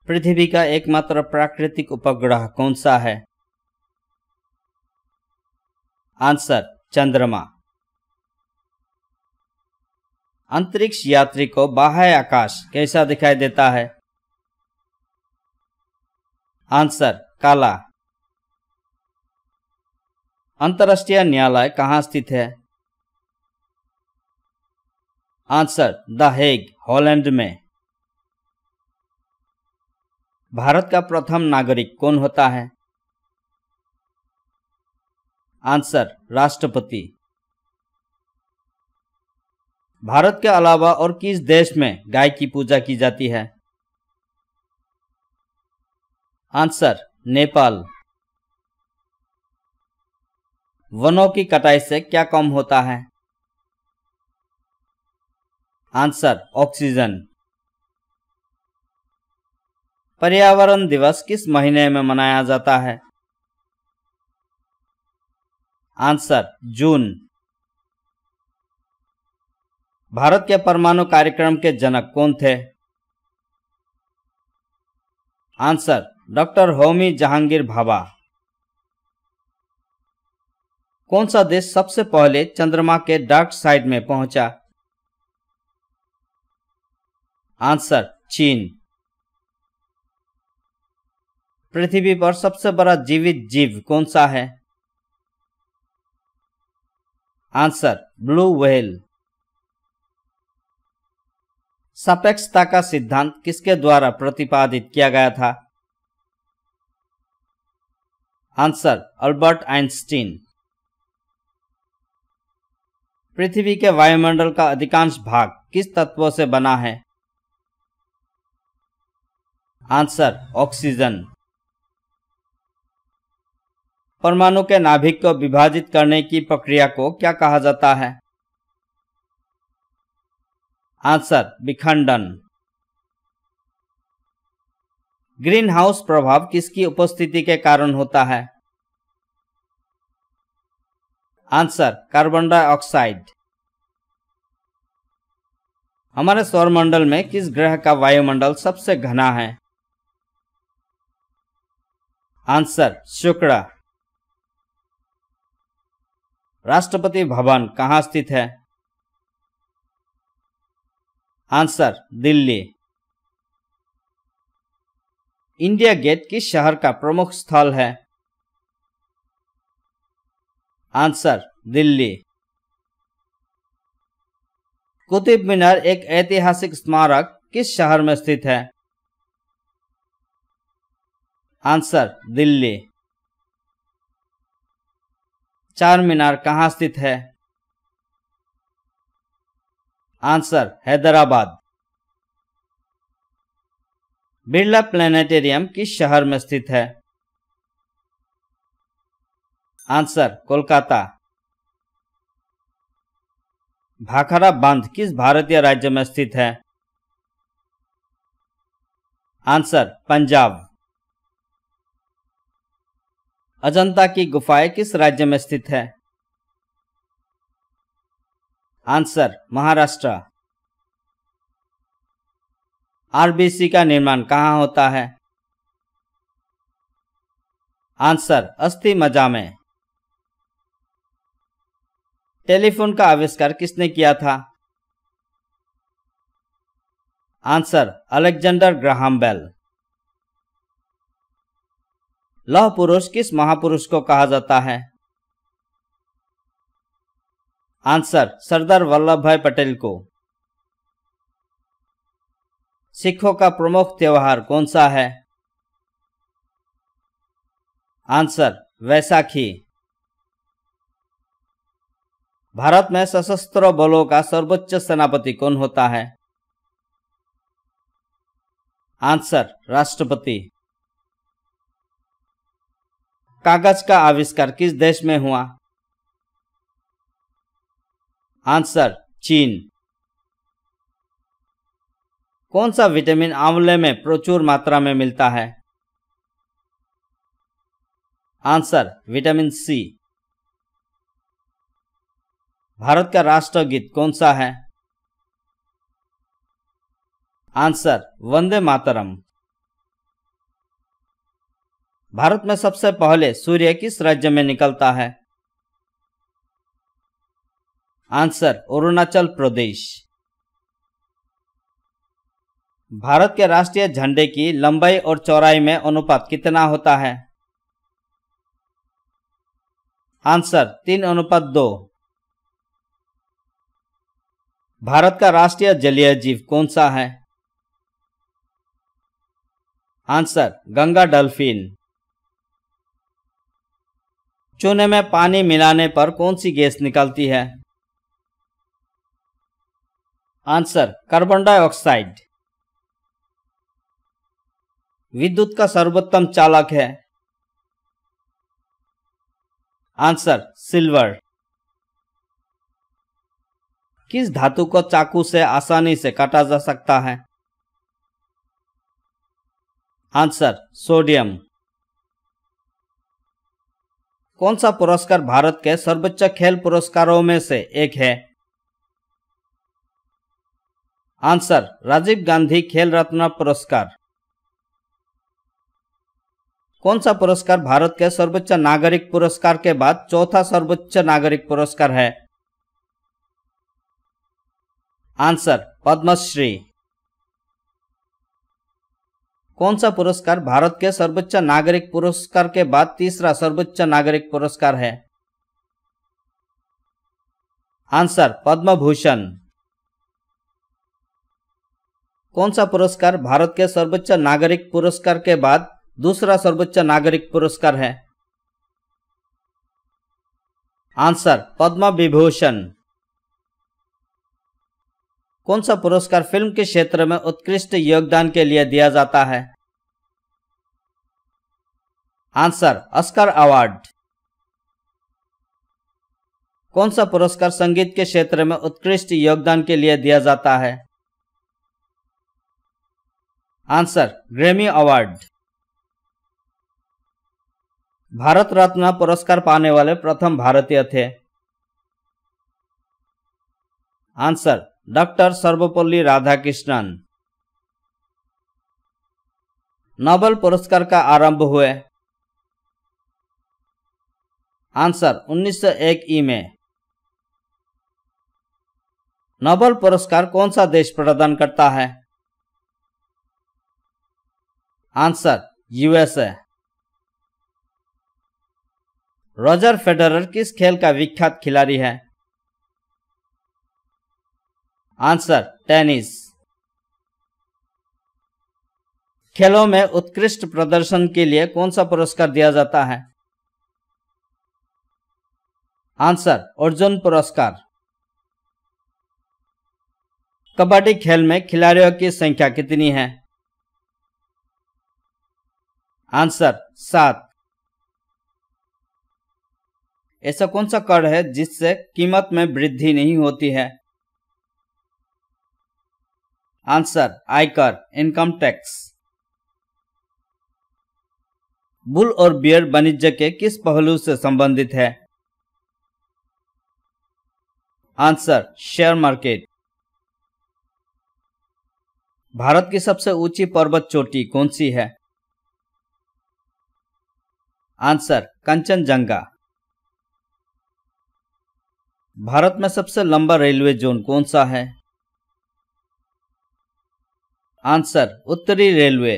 पृथ्वी का एकमात्र प्राकृतिक उपग्रह कौन सा है? आंसर चंद्रमा। अंतरिक्ष यात्री को बाह्य आकाश कैसा दिखाई देता है? आंसर काला। अंतर्राष्ट्रीय न्यायालय कहाँ स्थित है? आंसर द हेग, हॉलैंड में। भारत का प्रथम नागरिक कौन होता है? आंसर राष्ट्रपति। भारत के अलावा और किस देश में गाय की पूजा की जाती है? आंसर नेपाल। वनों की कटाई से क्या कम होता है? Answer oxygen. पर्यावरण दिवस किस महीने में मनाया जाता है? आंसर जून। भारत के परमाणु कार्यक्रम के जनक कौन थे? Answer doctor Homi Jahangir Bhabha. कौन सा देश सबसे पहले चंद्रमा के डार्क साइड में पहुंचा? आंसर चीन। पृथ्वी पर सबसे बड़ा जीवित जीव कौन सा है? Answer blue whale. सापेक्षता का सिद्धांत किसके द्वारा प्रतिपादित किया गया था? Answer Albert Einstein. पृथ्वी के वायुमंडल का अधिकांश भाग किस तत्वों से बना है? Answer oxygen. परमाणु के नाभिक को विभाजित करने की प्रक्रिया को क्या कहा जाता है? आंसर विखंडन। ग्रीन हाउस प्रभाव किसकी उपस्थिति के कारण होता है? Answer carbon dioxide. हमारे सौरमंडल में किस ग्रह का वायुमंडल सबसे घना है? आंसर शुक्र। राष्ट्रपति भवन कहाँ स्थित है? आंसर दिल्ली। इंडिया गेट किस शहर का प्रमुख स्थल है? आंसर दिल्ली। कुतुब मीनार एक ऐतिहासिक स्मारक किस शहर में स्थित है? आंसर दिल्ली। चार मीनार कहाँ स्थित है? आंसर हैदराबाद। बिरला प्लेनेटेरियम किस शहर में स्थित है? आंसर कोलकाता। भाखड़ा बांध किस भारतीय राज्य में स्थित है? आंसर पंजाब। अजंता की गुफाएं किस राज्य में स्थित है? आंसर महाराष्ट्र। आरबीसी का निर्माण कहाँ होता है? आंसर अस्थि मज्जा में। टेलीफोन का आविष्कार किसने किया था? Answer Alexander Graham Bell. लौह पुरुष किस महापुरुष को कहा जाता है? आंसर सरदार वल्लभ भाई पटेल को। सिखों का प्रमुख त्योहार कौन सा है? आंसर वैसाखी। भारत में सशस्त्र बलों का सर्वोच्च सेनापति कौन होता है? आंसर राष्ट्रपति। कागज का आविष्कार किस देश में हुआ? आंसर चीन। कौन सा विटामिन आंवले में प्रचुर मात्रा में मिलता है? Answer vitamin C. भारत का राष्ट्रगीत कौन सा है? आंसर वंदे मातरम। भारत में सबसे पहले सूर्य किस राज्य में निकलता है? आंसर अरुणाचल प्रदेश। भारत के राष्ट्रीय झंडे की लंबाई और चौड़ाई में अनुपात कितना होता है? आंसर 3:2। भारत का राष्ट्रीय जलीय जीव कौन सा है? Answer Ganga dolphin. चूने में पानी मिलाने पर कौन सी गैस निकलती है? Answer carbon dioxide. विद्युत का सर्वोत्तम चालक है? Answer silver. किस धातु को चाकू से आसानी से काटा जा सकता है? Answer sodium. कौन सा पुरस्कार भारत के सर्वोच्च खेल पुरस्कारों में से एक है? आंसर राजीव गांधी खेल रत्न पुरस्कार। कौन सा पुरस्कार भारत के सर्वोच्च नागरिक पुरस्कार के बाद चौथा सर्वोच्च नागरिक पुरस्कार है? आंसर पद्मश्री। कौन सा पुरस्कार भारत के सर्वोच्च नागरिक पुरस्कार के बाद तीसरा सर्वोच्च नागरिक पुरस्कार है? आंसर पद्म भूषण। कौन सा पुरस्कार भारत के सर्वोच्च नागरिक पुरस्कार के बाद दूसरा सर्वोच्च नागरिक पुरस्कार है? आंसर पद्म विभूषण। कौन सा पुरस्कार फिल्म के क्षेत्र में उत्कृष्ट योगदान के लिए दिया जाता है? Answer Oscar award. कौन सा पुरस्कार संगीत के क्षेत्र में उत्कृष्ट योगदान के लिए दिया जाता है? Answer Grammy award. Bharat Ratna पुरस्कार पाने वाले प्रथम भारतीय थे? Answer doctor Sarvepalli Radhakrishnan. Nobel पुरस्कार का आरंभ हुए? आंसर 1901 में। नोबेल पुरस्कार कौन सा देश प्रदान करता है? Answer USA. रॉजर फेडरर किस खेल का विख्यात खिलाड़ी है? Answer tennis. खेलों में उत्कृष्ट प्रदर्शन के लिए कौन सा पुरस्कार दिया जाता है? आंसर अर्जुन पुरस्कार। कबड्डी खेल में खिलाड़ियों की संख्या कितनी है? आंसर 7। ऐसा कौन सा कर है जिससे कीमत में वृद्धि नहीं होती है? आंसर आयकर इनकम टैक्स। बुल और बियर वाणिज्य के किस पहलू से संबंधित है? Answer share market. भारत की सबसे ऊंची पर्वत चोटी कौन सी है? आंसर कंचनजंगा। भारत में सबसे लंबा रेलवे जोन कौन सा है? आंसर उत्तरी रेलवे।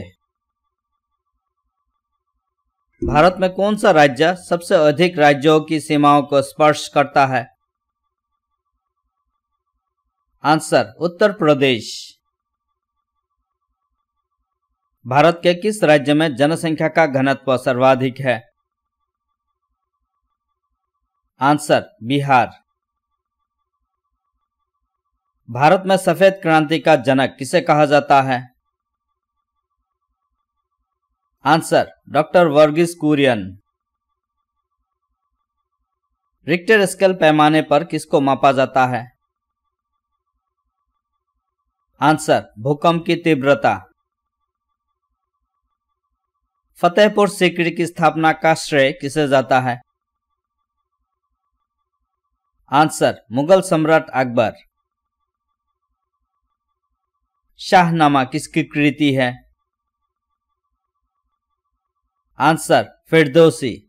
भारत में कौन सा राज्य सबसे अधिक राज्यों की सीमाओं को स्पर्श करता है? आंसर उत्तर प्रदेश। भारत के किस राज्य में जनसंख्या का घनत्व सर्वाधिक है? आंसर बिहार। भारत में सफेद क्रांति का जनक किसे कहा जाता है? Answer doctor Verghese Kurien. Richter scale पैमाने पर किसको मापा जाता है? आंसर भूकंप की तीव्रता। फतेहपुर सीकरी की स्थापना का श्रेय किसे जाता है? आंसर मुगल सम्राट अकबर। शाहनामा किसकी कृति है? आंसर फिरदौसी।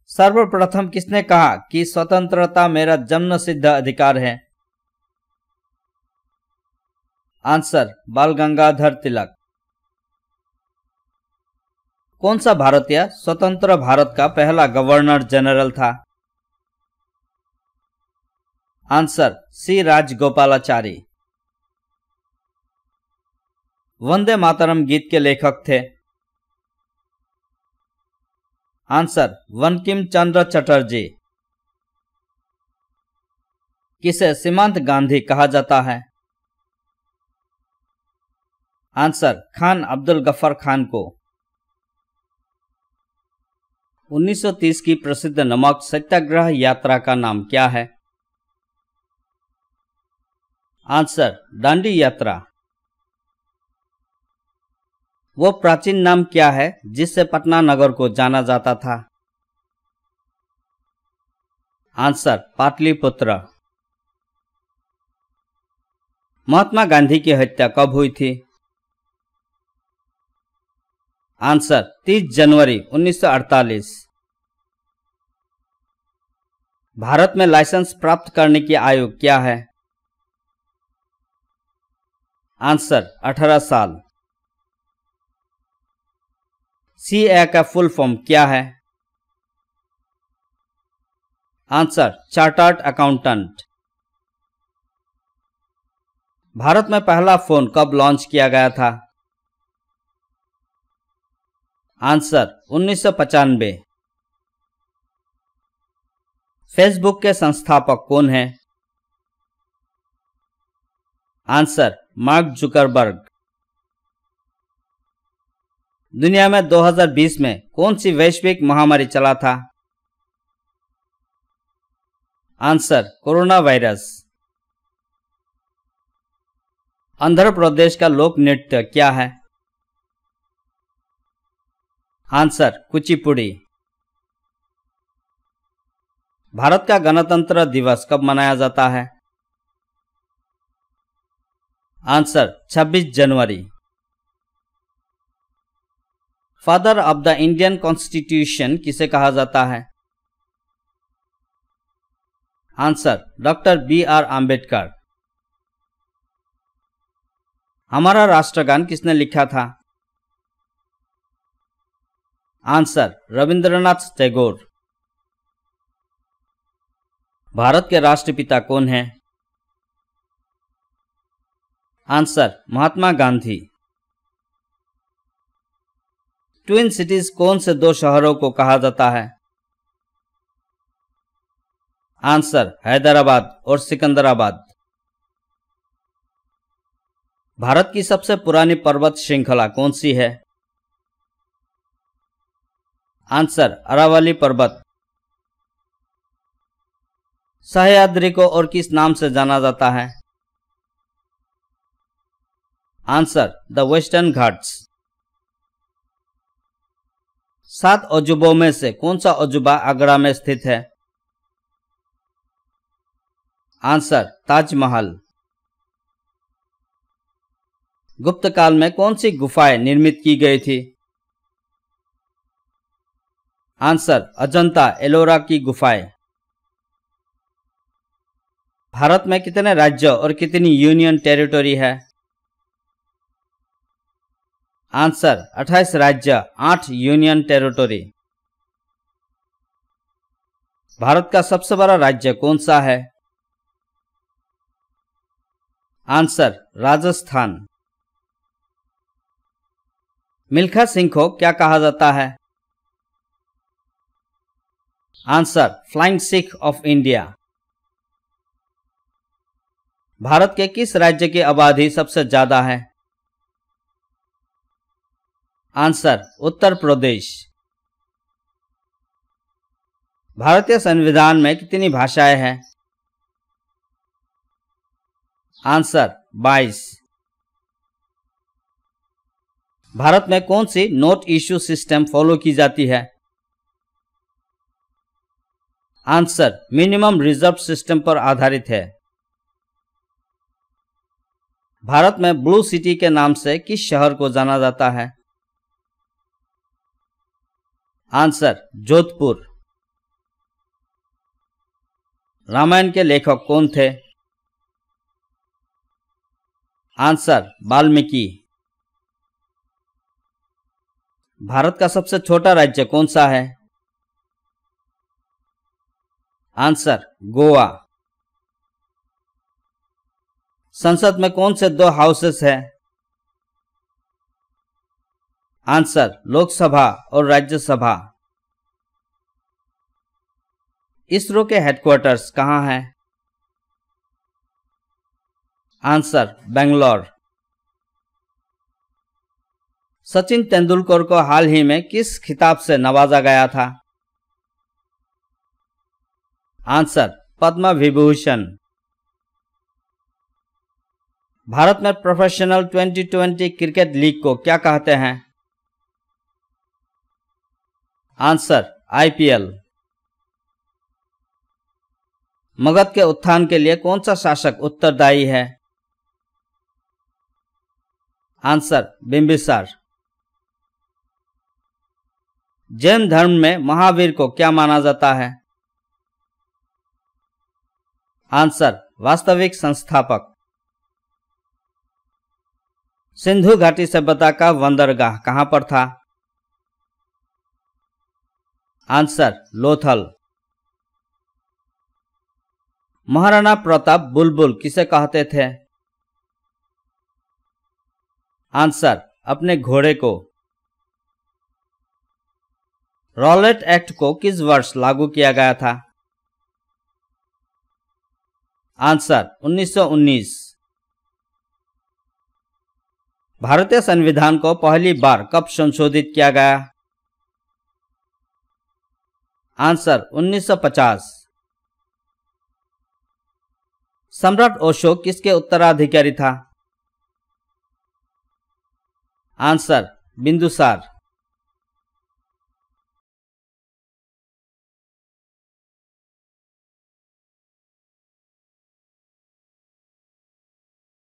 सर्वप्रथम किसने कहा कि स्वतंत्रता मेरा जन्मसिद्ध अधिकार है? आंसर बाल गंगाधर तिलक। कौन सा भारतीय स्वतंत्र भारत का पहला गवर्नर जनरल था? Answer C Rajagopalachari. वंदे मातरम गीत के लेखक थे? आंसर बंकिम चंद्र चटर्जी। किसे सीमांत गांधी कहा जाता है? आंसर खान अब्दुल गफ्फार खान को। 1930 की प्रसिद्ध नमक सत्याग्रह यात्रा का नाम क्या है? आंसर दांडी यात्रा। वो प्राचीन नाम क्या है जिससे पटना नगर को जाना जाता था? आंसर पाटलिपुत्र। महात्मा गांधी की हत्या कब हुई थी? आंसर 30 जनवरी 1948। भारत में लाइसेंस प्राप्त करने की आयु क्या है? आंसर 18 साल। CA का फुल फॉर्म क्या है? Answer chartered accountant. भारत में पहला फोन कब लॉन्च किया गया था? आंसर 1995। फेसबुक के संस्थापक कौन हैं? Answer mark Zuckerberg. दुनिया में 2020 में कौन सी वैश्विक महामारी चला था? Answer corona virus. Andhra Pradesh का लोक नृत्य क्या है? आंसर कुचिपुड़ी। भारत का गणतंत्र दिवस कब मनाया जाता है? Answer 26 January. Father of the Indian constitution किसे कहा जाता है? Answer doctor BR Ambedkar. हमारा राष्ट्रगान किसने लिखा था? आंसर रविंद्रनाथ टैगोर। भारत के राष्ट्रपिता कौन हैं? Answer Mahatma Gandhi. Twin cities कौन से दो शहरों को कहा जाता है? आंसर हैदराबाद और सिकंदराबाद। भारत की सबसे पुरानी पर्वत श्रृंखला कौन सी है? आंसर अरावली पर्वत। सह्याद्री को और किस नाम से जाना जाता है? Answer the western Ghats. 7 अजूबों में से कौन सा अजूबा आगरा में स्थित है? आंसर ताजमहल। गुप्त काल में कौन सी गुफाएं निर्मित की गई थी? आंसर अजंता एलोरा की गुफाएं। भारत में कितने राज्य और कितनी यूनियन टेरिटरी है? आंसर 28 राज्य 8 यूनियन टेरिटरी। भारत का सबसे बड़ा राज्य कौन सा है? आंसर राजस्थान। मिल्खा सिंह को क्या कहा जाता है? Answer flying Sikh of India. Bharat के किस राज्य की आबादी सबसे ज्यादा है? आंसर उत्तर प्रदेश। भारतीय संविधान में कितनी भाषाएं हैं? आंसर 22। भारत में कौन सी नोट इश्यू सिस्टम फॉलो की जाती है? आंसर मिनिमम रिजर्व सिस्टम पर आधारित है। भारत में ब्लू सिटी के नाम से किस शहर को जाना जाता है? आंसर जोधपुर। रामायण के लेखक कौन थे? आंसर वाल्मीकि। भारत का सबसे छोटा राज्य कौन सा है? आंसर गोवा। संसद में कौन से दो हाउसेस हैं? आंसर लोकसभा और राज्यसभा। इसरो के हेडक्वार्टर्स कहाँ हैं? आंसर बेंगलोर। सचिन तेंदुलकर को हाल ही में किस खिताब से नवाजा गया था? आंसर पद्म विभूषण। भारत में प्रोफेशनल 2020 क्रिकेट लीग को क्या कहते हैं? Answer IPL. मगध के उत्थान के लिए कौन सा शासक उत्तरदायी है? आंसर बिंबिसार। जैन धर्म में महावीर को क्या माना जाता है? आंसर वास्तविक संस्थापक। सिंधु घाटी सभ्यता का बंदरगाह कहां पर था? आंसर लोथल। महाराणा प्रताप बुलबुल किसे कहते थे? आंसर अपने घोड़े को। रॉलेट एक्ट को किस वर्ष लागू किया गया था? आंसर 1919। भारतीय संविधान को पहली बार कब संशोधित किया गया? आंसर 1950। सम्राट अशोक किसके उत्तराधिकारी था? आंसर बिंदुसार।